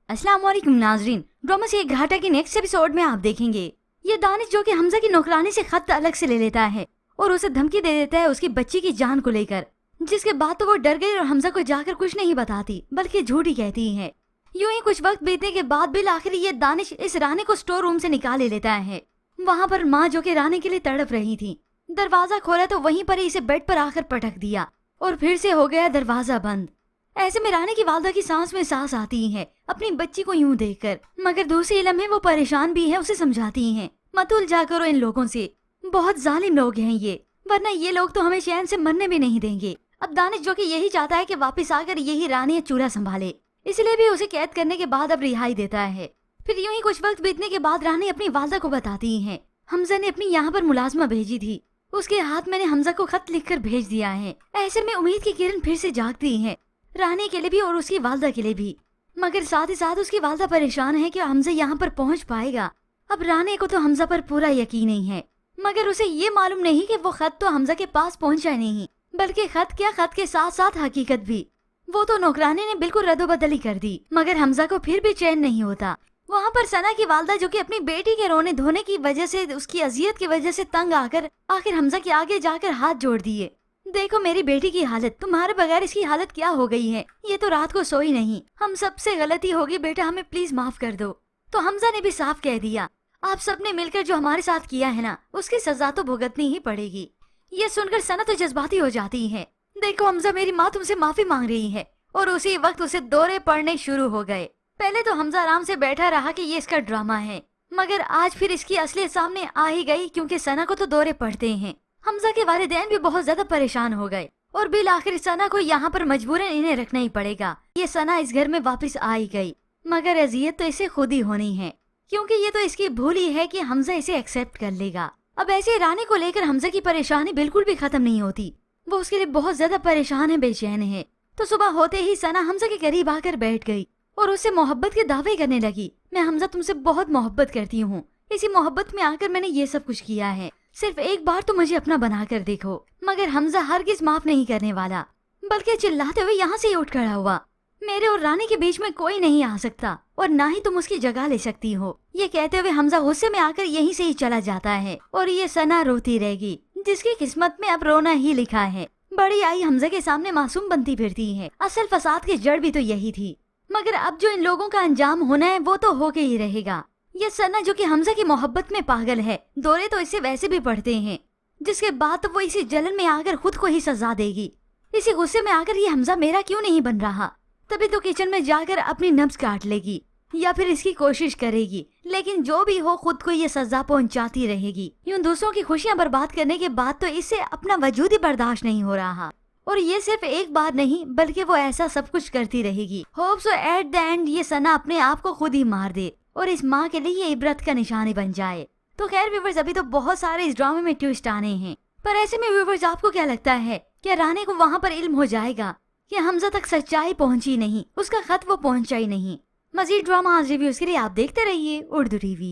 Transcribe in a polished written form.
अस्सलाम वालेकुम नाजरीन, ड्रामा से एक घाटा की नेक्स्ट एपिसोड में आप देखेंगे ये दानिश जो कि हमजा की नौकरानी से खत अलग से ले लेता है और उसे धमकी दे देता है उसकी बच्ची की जान को लेकर, जिसके बाद तो वो डर गई और हमजा को जाकर कुछ नहीं बताती बल्कि झूठ ही कहती है। यूं ही कुछ वक्त बीतने के बाद बिल आखिर ये दानिश इस रानी को स्टोर रूम से निकाल ले लेता है। वहाँ पर माँ जो कि रानी के लिए तड़प रही थी, दरवाजा खोला तो वहीं पर ही इसे बेड पर आकर पटक दिया और फिर से हो गया दरवाजा बंद। ऐसे में रानी की वालदा की सांस में सांस आती है अपनी बच्ची को यूं देखकर, मगर दूसरी लम्हे वो परेशान भी है, उसे समझाती हैं मत उलझा करो इन लोगों से, बहुत जालिम लोग हैं ये, वरना ये लोग तो हमें चैन से मरने भी नहीं देंगे। अब दानिश जो कि यही चाहता है कि वापस आकर यही रानी चूल्हा संभाले, इसलिए भी उसे कैद करने के बाद अब रिहाई देता है। फिर यूं ही कुछ वक्त बीतने के बाद रानी अपनी वालदा को बताती है हमजा ने अपनी यहाँ पर मुलाजमा भेजी थी, उसके हाथ मैंने हमजा को खत लिखकर भेज दिया है। ऐसे में उम्मीद की किरण फिर से जागती है, रानी के लिए भी और उसकी वालदा के लिए भी, मगर साथ ही साथ उसकी वालदा परेशान है कि हमजा यहाँ पर पहुँच पाएगा। अब रानी को तो हमजा पर पूरा यकीन नहीं है, मगर उसे ये मालूम नहीं कि वो खत तो हमजा के पास पहुँचा नहीं, बल्कि खत क्या खत के साथ साथ हकीकत भी। वो तो नौकरानी ने बिल्कुल रद्दोबदली कर दी, मगर हमजा को फिर भी चैन नहीं होता। वहाँ पर सना की वालदा जो कि अपनी बेटी के रोने धोने की वजह से, उसकी अजियत की वजह से तंग आकर आखिर हमजा के आगे जाकर हाथ जोड़ दिए। देखो मेरी बेटी की हालत, तुम्हारे बगैर इसकी हालत क्या हो गई है, ये तो रात को सोई नहीं, हम सबसे गलती होगी बेटा, हमें प्लीज माफ कर दो। तो हमजा ने भी साफ कह दिया आप सबने मिलकर जो हमारे साथ किया है ना, उसकी सजा तो भुगतनी ही पड़ेगी। ये सुनकर सना तो जज्बाती हो जाती है। देखो हमजा, मेरी माँ तुमसे माफी मांग रही है। और उसी वक्त उसे दौरे पड़ने शुरू हो गए। पहले तो हमजा आराम से बैठा रहा कि ये इसका ड्रामा है, मगर आज फिर इसकी असलियत सामने आ ही गई, क्योंकि सना को तो दौरे पड़ते हैं। हमजा के वालिदैन भी बहुत ज्यादा परेशान हो गए और बिल आखिर सना को यहाँ पर मजबूरन इन्हें रखना ही पड़ेगा। ये सना इस घर में वापस आ ही गई, मगर अजियत तो इसे खुद ही होनी है, क्योंकि ये तो इसकी भूल ही है कि हमजा इसे एक्सेप्ट कर लेगा। अब ऐसे रानी को लेकर हमजा की परेशानी बिल्कुल भी खत्म नहीं होती, वो उसके लिए बहुत ज्यादा परेशान है, बेचैन है। तो सुबह होते ही सना हमजा के करीब आकर बैठ गई और उससे मोहब्बत के दावे करने लगी। मैं हमजा तुमसे बहुत मोहब्बत करती हूँ, इसी मोहब्बत में आकर मैंने ये सब कुछ किया है, सिर्फ एक बार तो मुझे अपना बना कर देखो। मगर हमजा हरगिज माफ नहीं करने वाला, बल्कि चिल्लाते हुए यहाँ से उठ खड़ा हुआ। मेरे और रानी के बीच में कोई नहीं आ सकता और ना ही तुम उसकी जगह ले सकती हो। ये कहते हुए हमजा गुस्से में आकर यहीं से ही चला जाता है और ये सना रोती रहेगी, जिसकी किस्मत में अब रोना ही लिखा है। बड़ी आई हमजा के सामने मासूम बनती फिरती है, असल फसाद की जड़ भी तो यही थी। मगर अब जो इन लोगों का अंजाम होना है वो तो होके ही रहेगा। ये सना जो कि हमजा की मोहब्बत में पागल है, दौरे तो इससे वैसे भी पड़ते हैं, जिसके बाद तो वो इसी जलन में आकर खुद को ही सजा देगी। इसी गुस्से में आकर ये हमजा मेरा क्यों नहीं बन रहा, तभी तो किचन में जाकर अपनी नब्ज काट लेगी या फिर इसकी कोशिश करेगी, लेकिन जो भी हो खुद को ये सजा पहुंचाती रहेगी। यूं दूसरों की खुशियां बर्बाद करने के बाद तो इससे अपना वजूद ही बर्दाश्त नहीं हो रहा, और ये सिर्फ एक बार नहीं बल्कि वो ऐसा सब कुछ करती रहेगी। Hope so at the end ये सना अपने आप को खुद ही मार दे और इस माँ के लिए ये इबरत का निशानी बन जाए। तो खैर व्यूवर्स, अभी तो बहुत सारे इस ड्रामे में ट्विस्ट आने हैं, पर ऐसे में व्यूवर्स आपको क्या लगता है, क्या रानी को वहाँ पर इल्म हो जाएगा कि हमजा तक सच्चाई पहुँची नहीं, उसका खत वो पहुँचा ही नहीं? मजीद ड्रामा आज रिव्यूज के लिए आप देखते रहिए उर्दू टीवी।